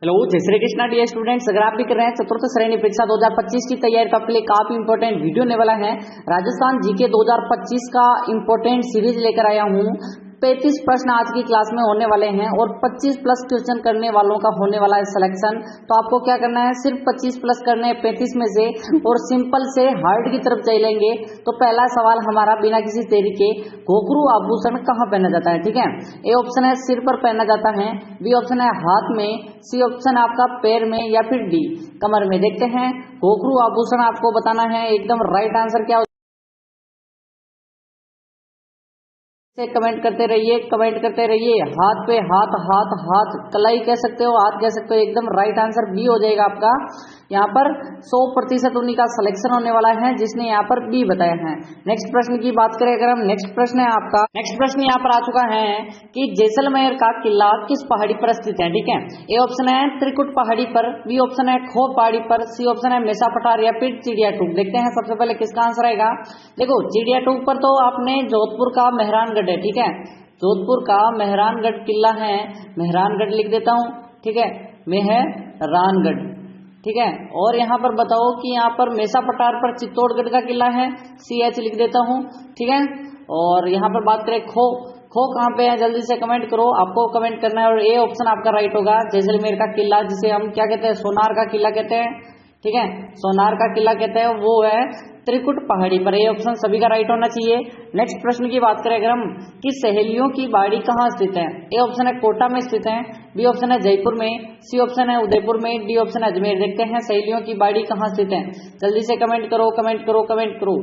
Hello, जय Shri Krishna dear students. अगर आप भी कर रहे हैं चतुर्थ श्रेणी परीक्षा 2025 की तैयारी, तो आपके लिए काफी इंपॉर्टेंट वीडियो होने वाला है। राजस्थान जीके 2025 का इंपॉर्टेंट सीरीज लेकर आया हूं। 35 प्रश्न आज की क्लास में होने वाले हैं और 25 प्लस क्वेश्चन करने वालों का होने वाला है सिलेक्शन। तो आपको क्या करना है, सिर्फ 25 प्लस करने हैं 35 में से, और सिंपल से हार्ड की तरफ चलेंगे। तो पहला सवाल हमारा बिना किसी देरी के, घुंघरू आभूषण कहाँ पहना जाता है? ठीक है, ए ऑप्शन है सिर पर पहना जाता है, बी ऑप्शन है हाथ में, सी ऑप्शन आपका पैर में, या फिर डी कमर में। देखते हैं घुंघरू आभूषण आपको बताना है। एकदम राइट आंसर क्या से कमेंट करते रहिए। हाथ पे हाथ, हाथ हाथ, कलाई कह सकते हो, हाथ कह सकते हो। एकदम राइट आंसर बी हो जाएगा आपका। यहाँ पर 100% उन्हीं का सिलेक्शन होने वाला है जिसने यहाँ पर बी बताया है। नेक्स्ट प्रश्न की बात करें अगर हम, नेक्स्ट प्रश्न है आपका, नेक्स्ट प्रश्न यहाँ पर आ चुका है कि जैसलमेर का किला किस पहाड़ी पर स्थित है? ठीक है, ए ऑप्शन है त्रिकुट पहाड़ी पर, बी ऑप्शन है खोप पहाड़ी पर, सी ऑप्शन है मेसा पठार, या फिर चिड़िया टूक। देखते हैं सबसे पहले किसका आंसर आएगा। देखो, चिड़िया टूक पर तो आपने जोधपुर का मेहरानगढ़ है। ठीक है, जोधपुर का मेहरानगढ़ किला है, मेहरानगढ़ लिख देता हूं। ठीक है, मेहरानगढ़। ठीक है, और यहाँ पर बताओ कि यहाँ पर मेसा पठार पर चित्तौड़गढ़ का किला है, CH लिख देता हूँ। ठीक है, और यहाँ पर बात करें खो कहाँ पे है, जल्दी से कमेंट करो, आपको कमेंट करना है। और ए ऑप्शन आपका राइट होगा, जैसलमेर का किला, जिसे हम क्या कहते हैं, सोनार का किला कहते हैं। ठीक है, सोनार का किला कहते हैं, वो है त्रिकुट पहाड़ी पर। ये ऑप्शन सभी का राइट होना चाहिए। नेक्स्ट प्रश्न की बात करें अगर हम, कि सहेलियों की बाड़ी कहाँ स्थित है? ए ऑप्शन है कोटा में स्थित है, बी ऑप्शन है जयपुर में, सी ऑप्शन है उदयपुर में, डी ऑप्शन है अजमेर। देखते हैं सहेलियों की बाड़ी कहाँ स्थित है। जल्दी से कमेंट करो, कमेंट करो, कमेंट करो।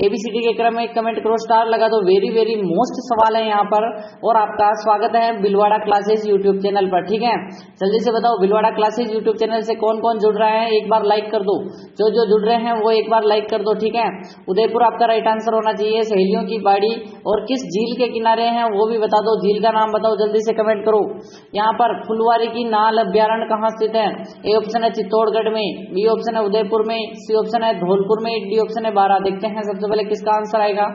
ABCD के क्रम में कमेंट करो, स्टार लगा दो। वेरी वेरी मोस्ट सवाल है यहाँ पर, और आपका स्वागत है बिलवाड़ा क्लासेस यूट्यूब चैनल पर। ठीक है, जल्दी से बताओ बिलवाड़ा क्लासेस यूट्यूब चैनल से कौन कौन जुड़ रहा है, एक बार लाइक कर दो। जो जुड़ रहे हैं वो एक बार लाइक कर दो। ठीक है, उदयपुर आपका राइट आंसर होना चाहिए। सहेलियों की बाड़ी और किस झील के किनारे हैं वो भी बता दो, झील का नाम बताओ, जल्दी से कमेंट करो। यहाँ पर फुलवारी की नाल अभ्यारण्य कहाँ स्थित है? ए ऑप्शन है चित्तौड़गढ़ में, बी ऑप्शन है उदयपुर में, सी ऑप्शन है धौलपुर में, डी ऑप्शन है बारा। देखते हैं सबसे पहले किसका आंसर आएगा।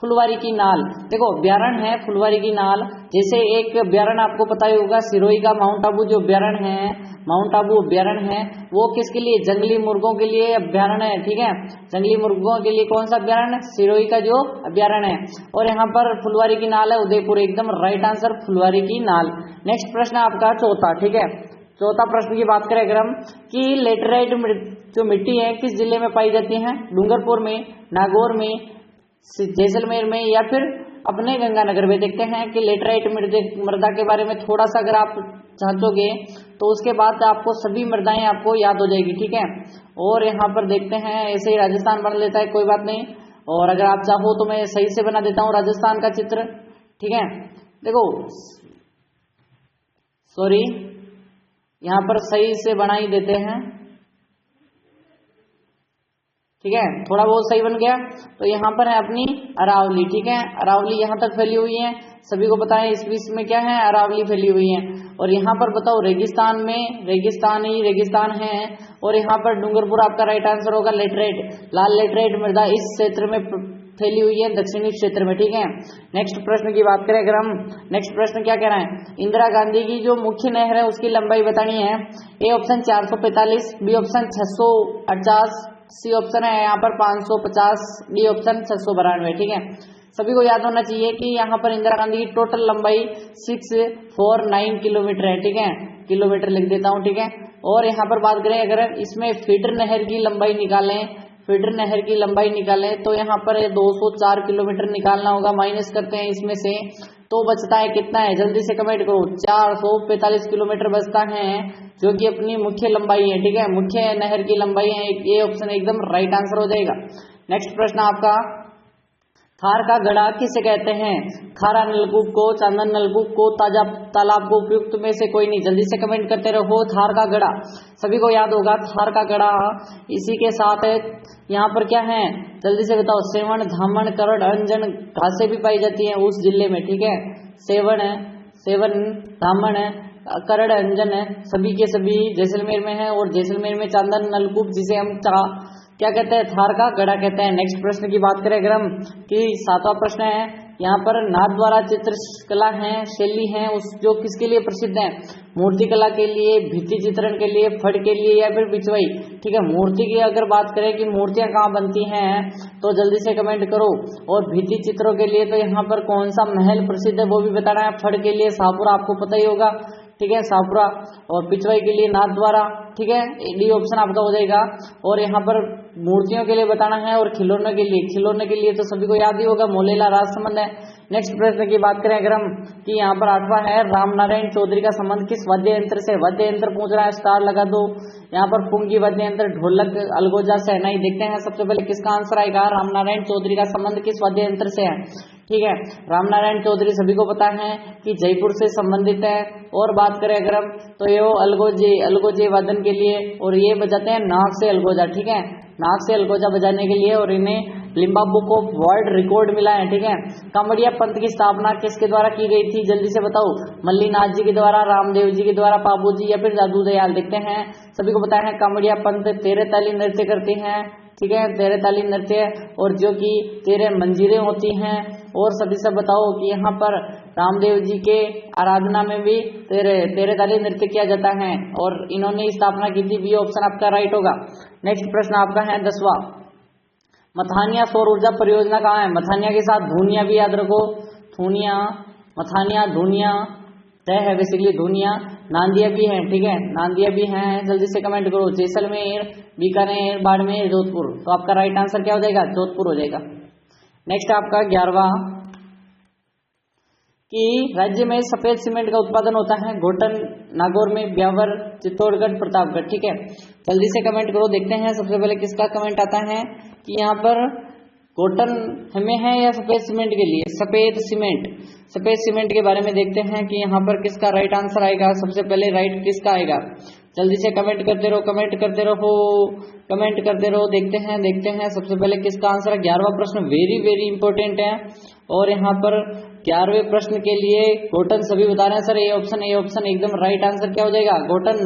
फुलवारी की नाल, देखो अभ्यारण्य है फुलवारी की नाल। जैसे एक अभ्यारण्य आपको पता ही होगा, सिरोही का माउंट आबू जो अभ्यारण्य है, माउंट आबू अभ्यारण्य है, वो किसके लिए, जंगली मुर्गों के लिए अभ्यारण्य है। ठीक है, जंगली मुर्गों के लिए कौन सा अभ्यारण्य? सिरोही का जो अभ्यारण्य है। और यहाँ पर फुलवारी की नाल है उदयपुर। एकदम राइट आंसर फुलवारी की नाल। नेक्स्ट प्रश्न आपका चौथा। ठीक है, चौथा प्रश्न की बात करें अगर हम, कि लेटराइट जो मिट्टी है किस जिले में पाई जाती है? डूंगरपुर में, नागौर में, जैसलमेर में, या फिर अपने गंगानगर में। देखते हैं कि लेटराइट मृदा के बारे में थोड़ा सा अगर आप जांचोगे तो उसके बाद आपको सभी मृदाएं आपको याद हो जाएगी। ठीक है, और यहाँ पर देखते हैं, ऐसे ही राजस्थान बना लेता है, कोई बात नहीं। और अगर आप चाहो तो मैं सही से बना देता हूँ राजस्थान का चित्र। ठीक है, देखो सॉरी, यहाँ पर सही से बना ही देते हैं। ठीक है, थोड़ा बहुत सही बन गया। तो यहाँ पर है अपनी अरावली। ठीक है, अरावली यहाँ तक फैली हुई है, सभी को पता है। इस बीच में क्या है, अरावली फैली हुई है। और यहाँ पर बताओ रेगिस्तान में रेगिस्तान ही रेगिस्तान है। और यहाँ पर डूंगरपुर आपका राइट आंसर होगा। लेटराइट, लाल लेटराइट मृदा इस क्षेत्र में फैली हुई है, दक्षिणी क्षेत्र में। ठीक है, नेक्स्ट प्रश्न की बात करें अगर हम, नेक्स्ट प्रश्न क्या कह रहा है, इंदिरा गांधी की जो मुख्य नहर है उसकी लंबाई बतानी है। A option 445, B option 650, C option है यहाँ पर 550, डी ऑप्शन 692। ठीक है, सभी को याद होना चाहिए कि यहाँ पर इंदिरा गांधी की टोटल लंबाई 649 किलोमीटर है। ठीक है, किलोमीटर लिख देता हूँ। ठीक है, और यहाँ पर बात करें अगर इसमें फीडर नहर की लंबाई निकालें, फीडर नहर की लंबाई निकालें तो यहाँ पर 204 किलोमीटर निकालना होगा। माइनस करते हैं इसमें से तो बचता है कितना है, जल्दी से कमेंट करो। 445 किलोमीटर बचता है, जो कि अपनी मुख्य लंबाई है। ठीक है, मुख्य नहर की लंबाई है। ये ऑप्शन एकदम राइट आंसर हो जाएगा। नेक्स्ट प्रश्न आपका, थार का गड़ा किसे कहते हैं? खारा नलकूप को, चांदन नलकूप को, ताजा तालाब को, उपयुक्त में से कोई नहीं। जल्दी से कमेंट करते रहो। थार का गड़ा सभी को याद होगा, थार का गड़ा। इसी के साथ यहाँ पर क्या है, जल्दी से बताओ। सेवन, धामन, करड़, अंजन घासें भी पाई जाती हैं उस जिले में। ठीक है, सेवन, धामन, करड़, अंजन है, सभी के सभी जैसलमेर में है। और जैसलमेर में चांदन नलकूप, जिसे हम क्या कहते हैं, थार का गड़ा कहते हैं। नेक्स्ट प्रश्न की बात करें अगर हम, कि सातवां प्रश्न है यहाँ पर नाथ द्वारा चित्रकला है, शैली है उस जो किसके लिए प्रसिद्ध है, मूर्ति कला के लिए, भित्ति चित्रण के लिए, फट के लिए या फिर पिछवाई। ठीक है, मूर्ति की अगर बात करें कि मूर्तियां कहाँ बनती हैं तो जल्दी से कमेंट करो। और भित्ति चित्रों के लिए तो यहाँ पर कौन सा महल प्रसिद्ध है वो भी बताना है। फट के लिए शाहपुरा, आपको पता ही होगा। ठीक है, शाहपुरा। और पिछवाई के लिए नाथ द्वारा। ठीक है, डी ऑप्शन आपका हो जाएगा। और यहाँ पर मूर्तियों के लिए बताना है और खिलौनों के लिए तो सभी को याद ही होगा, मोलेला राजसमंद है। नेक्स्ट प्रश्न की बात करें अगर हम कि यहाँ पर 8वां है, रामनारायण चौधरी का संबंध किस वाद्य यंत्र से। वाद्य यंत्र पूछ रहा है, स्टार लगा दो। यहाँ पर पुंगी वाद्य यंत्र, ढोलक, अलगोजा, शहनाई। देखते हैं सबसे पहले किसका आंसर आएगा। रामनारायण चौधरी का संबंध किस वाद्य यंत्र से है। ठीक है, रामनारायण चौधरी सभी को पता है कि जयपुर से संबंधित है। और बात करें अगर हम तो ये अलगोजे वादन के लिए, और ये बजाते हैं नाक से अलगोजा। ठीक है, नाक से अलगोजा बजाने के लिए, और इन्हें Limba book of world record मिला है। ठीक है, कामड़िया पंथ की स्थापना किसके द्वारा की गई थी, जल्दी से बताओ। मल्लीनाथ जी के द्वारा, रामदेव जी के द्वारा, पाबू जी या फिर जादू दयाल। देखते हैं, सभी को पता है कामड़िया पंथ 13 ताली नृत्य करते हैं। ठीक है, 13 ताली नृत्य, और जो कि 13 मंजीरें होती हैं। और सभी से बताओ कि यहाँ पर रामदेव जी के आराधना में भी 13 ताली नृत्य किया जाता है, और इन्होंने स्थापना की थी। बी ऑप्शन आपका राइट होगा। नेक्स्ट प्रश्न आपका है 10वां, मथानिया सौर ऊर्जा परियोजना कहाँ है। मथानिया के साथ धूनिया भी याद रखो। थूनिया, मथानिया, धूनिया तय है बेसिकली, धूनिया। नांदिया भी है। ठीक है, नांदिया भी है, जल्दी से कमेंट करो। जैसलमेर, बीकानेर, बाड़मेर, जोधपुर। तो आपका राइट आंसर क्या हो जाएगा, जोधपुर हो जाएगा। नेक्स्ट आपका 11वां कि राज्य में सफेद सीमेंट का उत्पादन होता है। घोटन, नागौर में, ब्यावर, चित्तौड़गढ़, प्रतापगढ़। ठीक है, जल्दी से कमेंट करो। देखते हैं सबसे पहले किसका कमेंट आता है कि यहाँ पर कॉटन हमें है या सफेद सीमेंट के लिए। सफेद सीमेंट के बारे में देखते हैं कि यहाँ पर किसका राइट आंसर आएगा। सबसे पहले राइट किसका आएगा, जल्दी से कमेंट करते रहो। देखते हैं सबसे पहले किसका आंसर है। 11वां प्रश्न वेरी इंपॉर्टेंट है, और यहाँ पर 11वें प्रश्न के लिए कॉटन सभी बता रहे हैं सर ए ऑप्शन एकदम राइट आंसर क्या हो जाएगा, कॉटन।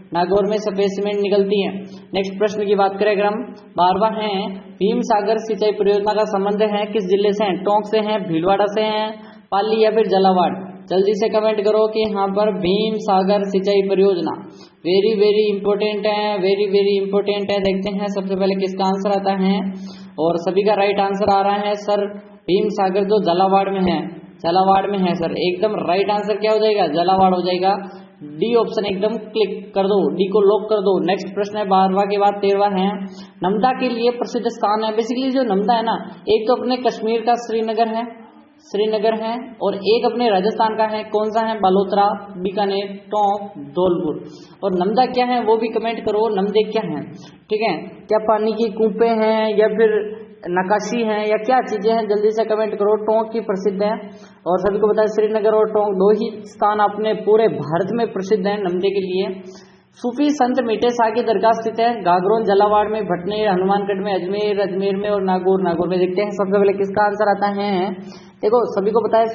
नागौर में सफेद सीमेंट निकलती है। नेक्स्ट प्रश्न की बात करें अगर हम, 12वां है, भीम सागर सिंचाई परियोजना का संबंध है किस जिले से है। टोंक से है, भीलवाड़ा से है, पाली या फिर झालावाड़। जल्दी से कमेंट करो कि यहाँ पर भीम सागर सिंचाई परियोजना वेरी इंपॉर्टेंट है। देखते हैं सबसे पहले किसका आंसर आता है, और सभी का राइट आंसर आ रहा है सर भीम सागर, जो झालावाड़ में है सर। एकदम राइट आंसर क्या हो जाएगा, झालावाड़ हो जाएगा। डी ऑप्शन एकदम क्लिक कर दो, डी को लॉक कर दो। नेक्स्ट प्रश्न है 12वां के बाद 13वां है, नमदा के लिए प्रसिद्ध स्थान है। बेसिकली जो नमदा है ना, एक तो अपने कश्मीर का श्रीनगर है, और एक अपने राजस्थान का है। कौन सा है, बालोतरा, बीकानेर, टोंक, धौलपुर। और नमदा क्या है वो भी कमेंट करो, नमदे क्या है। ठीक है, क्या पानी की कूपें हैं या फिर नकाशी है या क्या चीजें हैं, जल्दी से कमेंट करो। टोंक की प्रसिद्ध है, और सभी को पता है श्रीनगर और टोंक 2 ही स्थान अपने पूरे भारत में प्रसिद्ध है नमदे के लिए। सूफी संत मीठे शाह की दरगाह स्थित है गागरोन, झालावाड़ में, भटनेर, हनुमानगढ़ में, अजमेर में और नागौर में। देखते हैं सबसे पहले किसका आंसर आता है। देखो सभी को पता है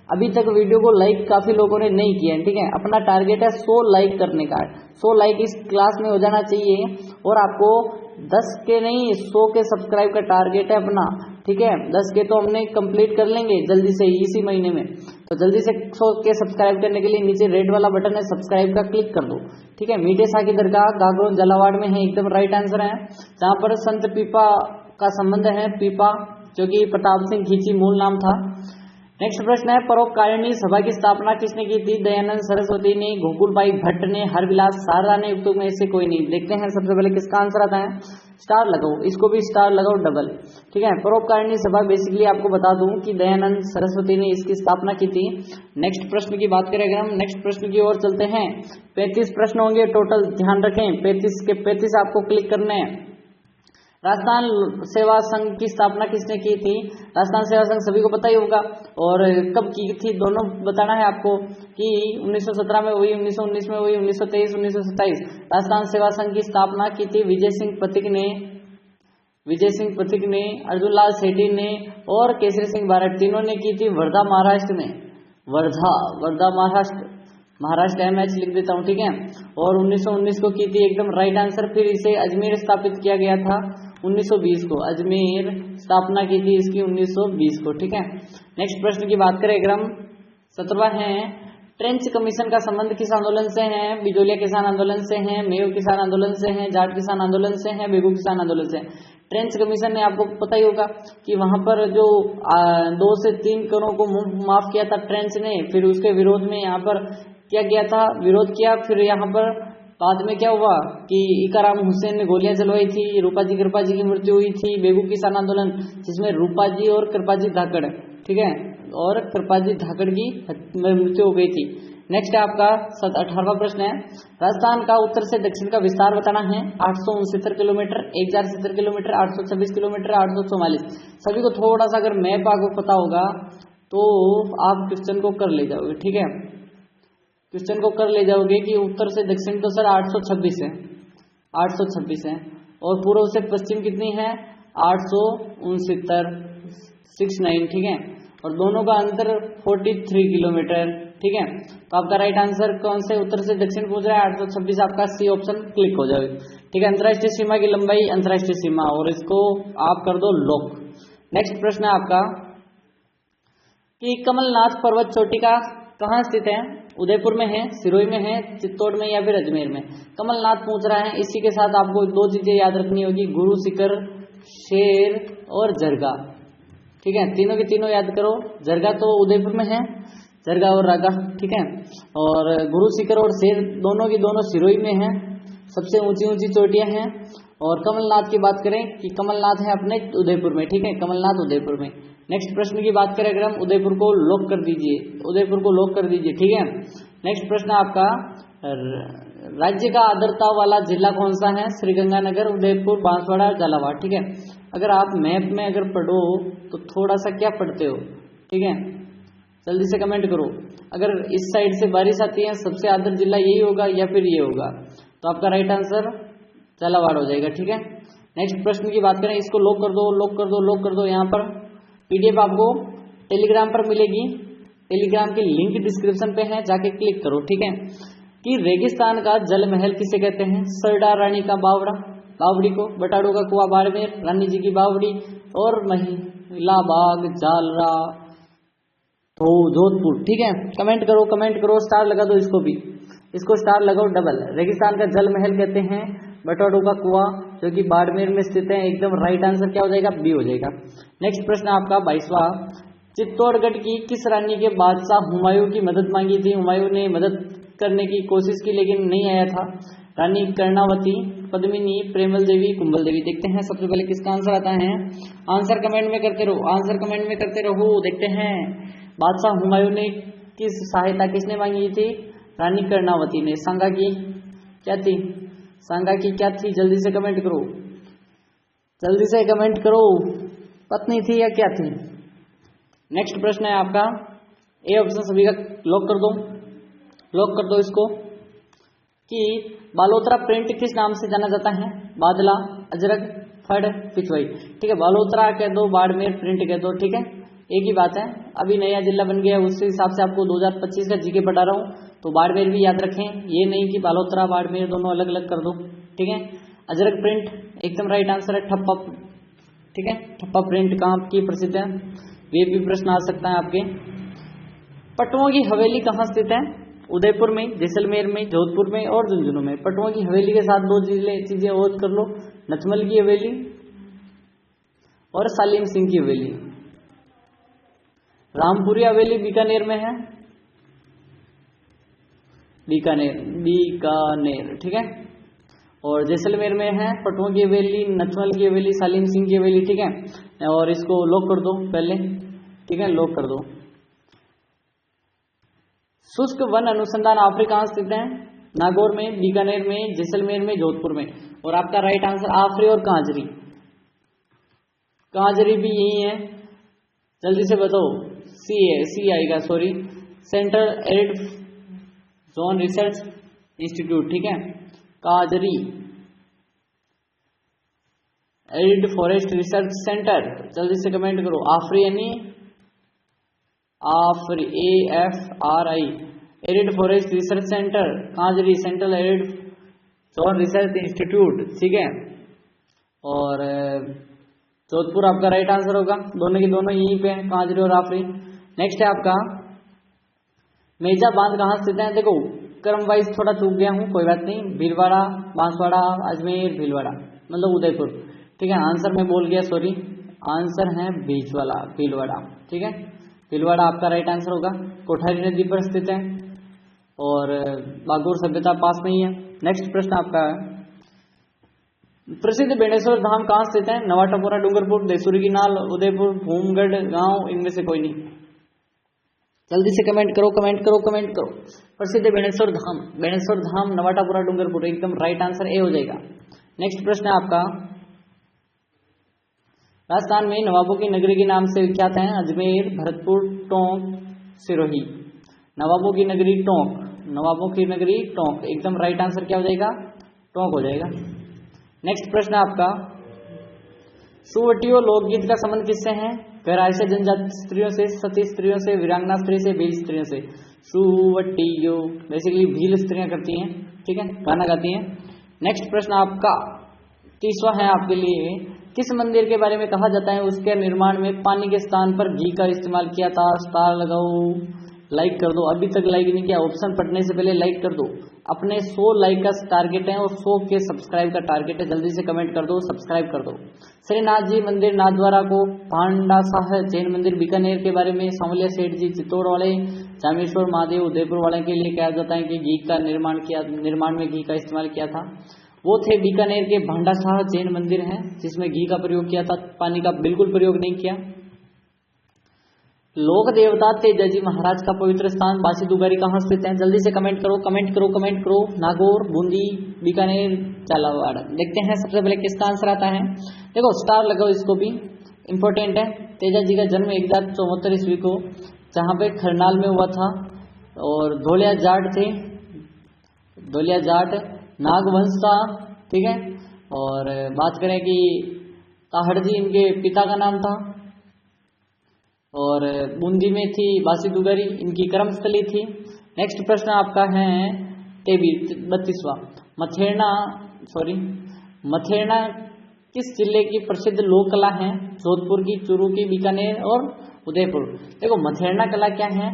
अभी तक वीडियो को लाइक काफी लोगों ने नहीं किया है। ठीक है, अपना टारगेट है 100 लाइक करने का। 100 लाइक इस क्लास में हो जाना चाहिए, और आपको 10 के नहीं 100 के सब्सक्राइब का टारगेट है अपना। ठीक है, 10 के तो हमने कंप्लीट कर लेंगे जल्दी से इसी महीने में। तो जल्दी से 100 के सब्सक्राइब करने के लिए नीचे रेड वाला बटन है सब्सक्राइब का, क्लिक कर दो। ठीक है, मीठे शाह की दरगाह गागरोन, झालावाड़ में है, एकदम राइट आंसर है। जहाँ पर संत पीपा का संबंध है, पीपा जो कि प्रताप सिंह खींची मूल नाम था। नेक्स्ट प्रश्न है, परोपकारिणी सभा की स्थापना किसने की थी। दयानंद सरस्वती ने, गोकुलबाई भट्ट ने, हरविलास शारदा ने, युक्तों में से कोई नहीं। देखते हैं सबसे पहले किसका आंसर आता है। स्टार लगाओ, इसको भी स्टार लगाओ डबल। ठीक है, परोपकारिणी सभा बेसिकली आपको बता दूं कि दयानंद सरस्वती ने इसकी स्थापना की थी। नेक्स्ट प्रश्न की बात करें अगर हम, नेक्स्ट प्रश्न की ओर चलते हैं। 35 प्रश्न होंगे टोटल, ध्यान रखें 35 के 35 आपको क्लिक करने हैं। राजस्थान सेवा संघ की स्थापना किसने की थी। राजस्थान सेवा संघ सभी को पता ही होगा, और कब की थी दोनों बताना है आपको कि 1917 में हुई, 1919 में हुई, 1923, 1927। राजस्थान सेवा संघ की स्थापना की थी विजय सिंह पथिक ने, अर्जुन लाल सेठी ने और केसरी सिंह बारट, तीनों ने की थी वर्धा महाराष्ट्र में। वर्धा महाराष्ट्र MH लिख देता हूँ। ठीक है, और 1919 को की थी एकदम राइट आंसर। फिर इसे अजमेर स्थापित किया गया था, 1920 को। अजमेर स्थापना की थी इसकी 1920 को। ठीक है, नेक्स्ट प्रश्न की बात करें अगर हम 17वां है, ट्रेंच कमीशन का संबंध किस आंदोलन से है? बिजोलिया किसान आंदोलन से है, मेयो किसान आंदोलन से है, जाट किसान आंदोलन से है, बेगू किसान आंदोलन से। ट्रेंच कमीशन ने आपको पता ही होगा कि वहां पर जो 2 से 3 करोड़ को माफ किया था ट्रेंच ने, फिर उसके विरोध में यहाँ पर क्या किया था, विरोध किया। फिर यहाँ पर बाद में क्या हुआ कि इकाराम हुसैन ने गोलियां चलवाई थी, रूपाजी कृपाजी की मृत्यु हुई थी। बेगू किसान आंदोलन जिसमें रूपाजी और कृपाजी धाकड़, ठीक है, और कृपाजी धाकड़ की मृत्यु हो गई थी। नेक्स्ट है आपका 18वां प्रश्न है, राजस्थान का उत्तर से दक्षिण का विस्तार बताना है। 869 किलोमीटर, 1070 किलोमीटर, 826 किलोमीटर, 844। सभी को थोड़ा सा अगर मैप आपको पता होगा तो आप क्वेश्चन को कर ले जाओगे। ठीक है, क्वेश्चन को कर ले जाओगे कि उत्तर से दक्षिण तो सर 826 है, 826 है, और पूर्व से पश्चिम कितनी है 869, 69। ठीक है, और दोनों का अंतर 43 किलोमीटर। ठीक है, तो आपका राइट आंसर कौन से उत्तर से दक्षिण पूछ रहा है 826, आपका सी ऑप्शन क्लिक हो जाएगा। ठीक है, अंतर्राष्ट्रीय सीमा की लंबाई, अंतर्राष्ट्रीय सीमा, और इसको आप कर दो लॉक। नेक्स्ट प्रश्न है आपका कि कमलनाथ पर्वत चोटिका कहाँ स्थित है? उदयपुर में है, सिरोही में है, चित्तौड़ में या फिर अजमेर में? कमलनाथ पूछ रहा है। इसी के साथ आपको 2 चीजें याद रखनी होगी, गुरु शिखर, शेर और जरगा। ठीक है, तीनों के तीनों याद करो। जरगा तो उदयपुर में है, जरगा और रागा। ठीक है, और गुरु शिखर और शेर दोनों की दोनों सिरोही में है, सबसे ऊंची ऊंची चोटियां हैं। और कमलनाथ की बात करें कि कमलनाथ है अपने उदयपुर में। ठीक है, कमलनाथ उदयपुर में। नेक्स्ट प्रश्न की बात करें अगर हम, उदयपुर को लॉक कर दीजिए, उदयपुर को लॉक कर दीजिए। ठीक है, नेक्स्ट प्रश्न आपका, राज्य का आर्द्रता वाला जिला कौन सा है? श्रीगंगानगर, उदयपुर, बांसवाड़ा, झालावाड़। ठीक है, अगर आप मैप में अगर पढ़ो तो थोड़ा सा क्या पढ़ते हो? ठीक है, जल्दी से कमेंट करो। अगर इस साइड से बारिश आती है सबसे आर्द्र जिला यही होगा या फिर ये होगा, तो आपका राइट आंसर झालावाड़ हो जाएगा। ठीक है, नेक्स्ट प्रश्न की बात करें, इसको लॉक कर दो, लॉक कर दो, लॉक कर दो। यहाँ पर पीडीएफ आपको टेलीग्राम पर मिलेगी, टेलीग्राम की लिंक डिस्क्रिप्शन पे है, जाके क्लिक करो। ठीक है, कि रेगिस्तान का जल महल किसे कहते हैं? सरदार रानी का बावड़ा, बावड़ी को, बटाड़ो का कुआं बाड़मेर, रानी जी की बावड़ी, और महिला बाग जालरा तो जोधपुर। ठीक है, कमेंट करो, कमेंट करो, स्टार लगा दो इसको भी, इसको स्टार लगाओ डबल। रेगिस्तान का जल महल कहते हैं बटाडो का कुआं, जो कि बाड़मेर में स्थित है। एकदम राइट आंसर क्या हो जाएगा? बी हो जाएगा। नेक्स्ट प्रश्न आपका 22वां, चित्तौड़गढ़ की किस रानी के बादशाह हुमायूं की मदद मांगी थी? हुमायूं ने मदद करने की कोशिश की लेकिन नहीं आया था। रानी कर्णावती, पद्मिनी, प्रेमल देवी, कुंभल देवी। देखते हैं सबसे पहले किसका आंसर आता है। आंसर कमेंट में करते रहो, आंसर कमेंट में करते रहो। देखते हैं बादशाह हुमायूं ने किस सहायता किसने मांगी थी? रानी कर्णावती ने। सांगा की क्या थी? सांगा की क्या थी? जल्दी से कमेंट करो, जल्दी से कमेंट करो, पत्नी थी या क्या थी? नेक्स्ट प्रश्न है आपका, ए ऑप्शन सभी का लॉक कर दो, लॉक कर दो इसको, कि बालोतरा प्रिंट किस नाम से जाना जाता है? बादला, अजरक, फड़, पिछवाई। ठीक है, बालोतरा कह दो, बाड़मेर प्रिंट कह दो। ठीक है, एक ही बात है। अभी नया जिला बन गया, उस हिसाब से आपको 2025 का जीके पढ़ा रहा हूँ, तो बाड़मेर भी याद रखें, ये नहीं कि बालोतरा बाड़मेर दोनों अलग अलग कर दो। ठीक है, अजरक प्रिंट एकदम राइट आंसर है। ठप्पा, ठीक है, ठप्पा प्रिंट कहाँ की प्रसिद्ध है? ये भी प्रश्न आ सकता है आपके। पटुओं की हवेली कहाँ स्थित है? उदयपुर में, जैसलमेर में, जोधपुर में और झुंझुनू में। पटुओं की हवेली के साथ 2 चीजें और कर लो, नचमल की हवेली और सालिम सिंह की हवेली। रामपुरी हवेली बीकानेर में है, बीकानेर, बीकानेर। ठीक है, और जैसलमेर में है पटुओं की हवेली, नचमल की हवेली, सालिम सिंह की हवेली। ठीक है, और इसको लॉक कर दो पहले। ठीक है, लॉक कर दो। शुष्क वन अनुसंधान अफ्रीका कहाँ स्थित है? नागौर में, बीकानेर में, जैसलमेर में, जोधपुर में। और आपका राइट आंसर आफरी और कांजरी, कांजरी भी यही है। जल्दी से बताओ, सी है, सी आएगा, sorry, central arid zone research institute. ठीक है, काजरी एरिड फॉरेस्ट रिसर्च सेंटर। जल्दी से कमेंट करो, आफरी यानी AFRI, AFRI, arid forest research centre, काजरी, central arid zone research institute. ठीक है, और जोधपुर आपका राइट आंसर होगा। दोनों की दोनों यहीं पे हैं, कांजरी और आफरी। नेक्स्ट है आपका मेजा बांध कहाँ स्थित है। देखो क्रम वाइज थोड़ा चूक गया हूँ, कोई बात नहीं। भीलवाड़ा, बांसवाड़ा, अजमेर, भीलवाड़ा मतलब उदयपुर, ठीक है। आंसर मैं बोल गया, सॉरी। आंसर है भीलवाड़ा, ठीक है। भीलवाड़ा आपका राइट आंसर होगा। कोठारी नदी पर स्थित है और बागोर सभ्यता पास में ही है। नेक्स्ट प्रश्न आपका है, प्रसिद्ध बेणेश्वर धाम कहाँ स्थित है। नवाटापुरा, डूंगरपुर, देसूरी की नाल, उदयपुर, भूमगढ़ गांव, इनमें से कोई नहीं। जल्दी से कमेंट करो, कमेंट करो, कमेंट करो। प्रसिद्ध बेणेश्वर धाम नवाटापुरा, डूंगरपुर, एकदम राइट आंसर ए हो जाएगा। नेक्स्ट प्रश्न है आपका, राजस्थान में नवाबों की नगरी के नाम से विख्यात है। अजमेर, भरतपुर, टोंक, सिरोही। नवाबों की नगरी टोंक, नवाबों की नगरी टोंक, एकदम राइट आंसर क्या हो जाएगा, टोंक हो जाएगा। नेक्स्ट प्रश्न है आपका, सुवटियो लोकगीत का संबंध किससे है। गहराई से जनजाति स्त्रियों से, सती स्त्रियों से, वीरांगना स्त्री से, भील स्त्रियों से। सुवटियो बेसिकली भील स्त्रियां करती हैं, ठीक है, गाना गाती हैं। नेक्स्ट प्रश्न आपका 30वां है आपके लिए, किस मंदिर के बारे में कहा जाता है उसके निर्माण में पानी के स्थान पर घी का इस्तेमाल किया था। स्टार लगाओ, लाइक कर दो। अभी तक लाइक नहीं किया, ऑप्शन पढ़ने से पहले लाइक कर दो। अपने 100 लाइक का टारगेट है और 100 के सब्सक्राइब का टारगेट है, जल्दी से कमेंट कर दो, सब्सक्राइब कर दो। श्रीनाथ जी मंदिर नाथद्वारा को, भांडासाह जैन मंदिर बीकानेर के बारे में, सांवलिया सेठ जी चित्तौड़ वाले, जामेश्वर महादेव उदयपुर वाले के लिए कहा जाता है कि घी का निर्माण में घी का इस्तेमाल किया था। वो थे बीकानेर के भांडासाह जैन मंदिर हैं जिसमें घी का प्रयोग किया था, पानी का बिल्कुल प्रयोग नहीं किया। लोक देवता तेजाजी महाराज का पवित्र स्थान बासी दुगारी कहाँ स्थित है। जल्दी से कमेंट करो, कमेंट करो, कमेंट करो। नागौर, बूंदी, बीकानेर, झालावाड़। देखते हैं सबसे पहले किसका आंसर आता है। देखो स्टार लगाओ, इसको भी इंपॉर्टेंट है। तेजाजी का जन्म 1074 ईस्वी को जहाँ पे खरनाल में हुआ था और धोलिया जाट थे, धोलिया जाट नागवंश था, ठीक है। और बात करें कि ताहड़ जी इनके पिता का नाम था और बूंदी में थी बासी दुगारी, इनकी कर्मस्थली थी। नेक्स्ट प्रश्न आपका है 32वां, मथेरना किस जिले की प्रसिद्ध लोक कला है। जोधपुर की, चूरू की, बीकानेर और उदयपुर। देखो मथेरना कला क्या है,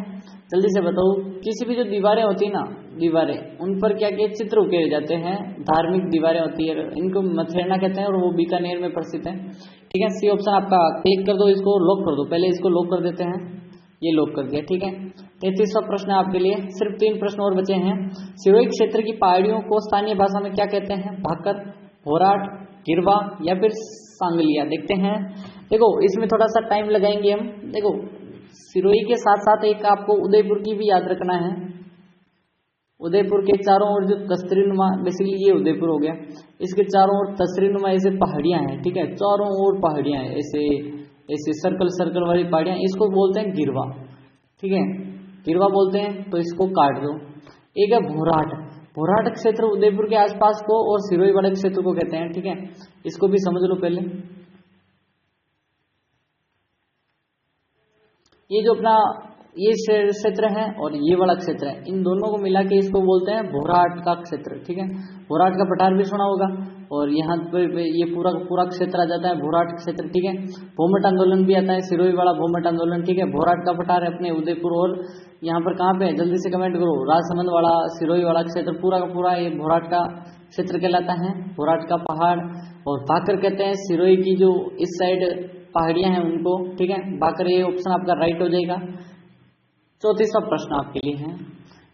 जल्दी से बताओ। किसी भी जो दीवारें होती है ना, दीवारें, उन पर क्या क्या चित्र उकेरे जाते हैं, धार्मिक दीवारें होती है, इनको मथेरना कहते हैं और वो बीकानेर में प्रसिद्ध है, ठीक है। सी ऑप्शन आपका क्लिक कर दो, इसको लॉक कर दो। पहले इसको लॉक कर देते हैं, ये लॉक कर दिया, ठीक है। 33वां प्रश्न है आपके लिए, सिर्फ 3 प्रश्न और बचे हैं। सिरोही क्षेत्र की पहाड़ियों को स्थानीय भाषा में क्या कहते हैं। भाकर, भोराट, गिरवा या फिर सांगलिया। देखते हैं, देखो इसमें थोड़ा सा टाइम लगाएंगे हम। देखो सिरोही के साथ साथ एक आपको उदयपुर की भी याद रखना है। उदयपुर के चारों ओर जो तसरीनुमा, बेसिकली ये उदयपुर हो गया, इसके चारों ओर तसरीनुमा ऐसे पहाड़ियां हैं, ठीक है, चारों ओर पहाड़ियां हैं, ऐसे ऐसे सर्कल सर्कल वाली पहाड़ियां, इसको बोलते हैं गिरवा, ठीक है, गिरवा बोलते हैं। तो इसको काट दो। एक है भोराट, भोराट क्षेत्र उदयपुर के आसपास को और सिरोही वाले क्षेत्र को कहते हैं, ठीक है, इसको भी समझ लो पहले। ये जो अपना ये क्षेत्र है और ये वाला क्षेत्र है, इन दोनों को मिला के इसको बोलते हैं भोराट का क्षेत्र, ठीक है। भोराट का पठार भी सुना होगा और यहाँ पर ये पूरा क्षेत्र आ जाता है भोराट क्षेत्र, ठीक है। भूमट आंदोलन भी आता है, सिरोही वाला भूमट आंदोलन, ठीक है। भोराट का पठार है अपने उदयपुर और यहाँ पर कहाँ पे है, जल्दी से कमेंट करो। राजसमंद वाला, सिरोही वाला क्षेत्र पूरा का पूरा ये भोराट का क्षेत्र कहलाता है। भोराट का पहाड़ और भाकर कहते हैं सिरोही की जो इस साइड पहाड़ियां हैं उनको, ठीक है। भाकर ये ऑप्शन आपका राइट हो जाएगा। 34वां प्रश्न आपके लिए है,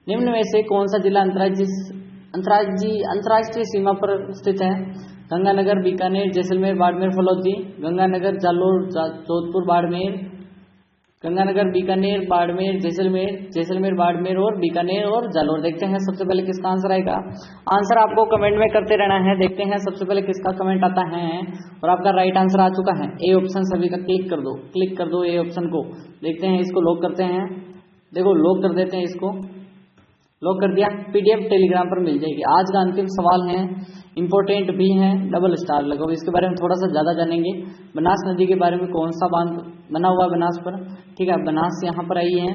निम्न में से कौन सा जिला अंतर्राष्ट्रीय सीमा पर स्थित है। गंगानगर, बीकानेर, जैसलमेर, बाड़मेर, फलौदी। गंगानगर, जालोर, जोधपुर, बाड़मेर। गंगानगर, बीकानेर, बाड़मेर, जैसलमेर, बाड़मेर और बीकानेर और जालोर। देखते हैं सबसे पहले किसका आंसर आएगा। आंसर आपको कमेंट में करते रहना है। देखते हैं सबसे पहले किसका कमेंट आता है और आपका राइट आंसर आ चुका है। ए ऑप्शन सभी का क्लिक कर दो, क्लिक कर दो ए ऑप्शन को। देखते हैं, इसको लॉक करते हैं। देखो लॉक कर देते हैं, इसको लॉक कर दिया। पीडीएफ टेलीग्राम पर मिल जाएगी। आज का अंतिम सवाल है, इंपॉर्टेंट भी है, डबल स्टार लगाओ। इसके बारे में थोड़ा सा ज़्यादा जानेंगे। बनास नदी के बारे में, कौन सा बांध बना हुआ बनास पर, ठीक है। बनास यहाँ पर आई है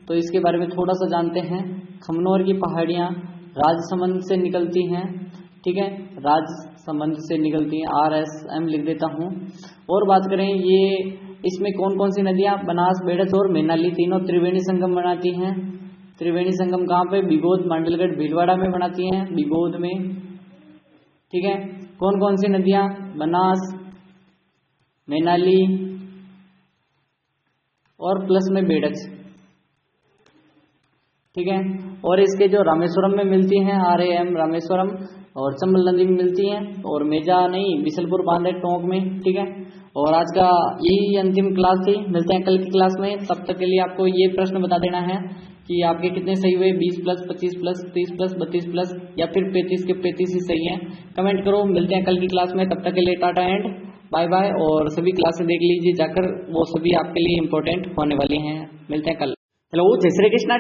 तो इसके बारे में थोड़ा सा जानते हैं। खमनोर की पहाड़ियाँ राजसमंद से निकलती हैं, ठीक है, राज्य संबंध से निकलती हैं, RSM लिख देता हूँ। और बात करें ये इसमें कौन कौन सी नदियाँ, बनास, बेड़च और मैनाली तीनों त्रिवेणी संगम बनाती हैं। त्रिवेणी संगम कहाँ पे, बिगोद, मांडलगढ़, भीलवाड़ा में बनाती हैं, बिगोद में। ठीक है, कौन कौन सी नदियाँ, बनास, मैनाली और प्लस में बेड़च। ठीक है, और इसके जो रामेश्वरम में मिलती हैं, RAM रामेश्वरम, और चंबल नदी में मिलती हैं, और मेजा नहीं, बिशलपुर बांध है टोंक में। ठीक है, और आज का यही अंतिम क्लास थी, मिलते हैं कल की क्लास में। तब तक के लिए आपको ये प्रश्न बता देना है कि आपके कितने सही हुए, 20 प्लस, 25 प्लस, 30 प्लस, 32 प्लस, या फिर 35 के 35 ही सही हैं। कमेंट करो, मिलते हैं कल की क्लास में। तब तक के लिए टाटा एंड बाय बाय, और सभी क्लासें देख लीजिए जाकर, वो सभी आपके लिए इंपॉर्टेंट होने वाली हैं। मिलते हैं कल। हेलो, जय श्री कृष्णा।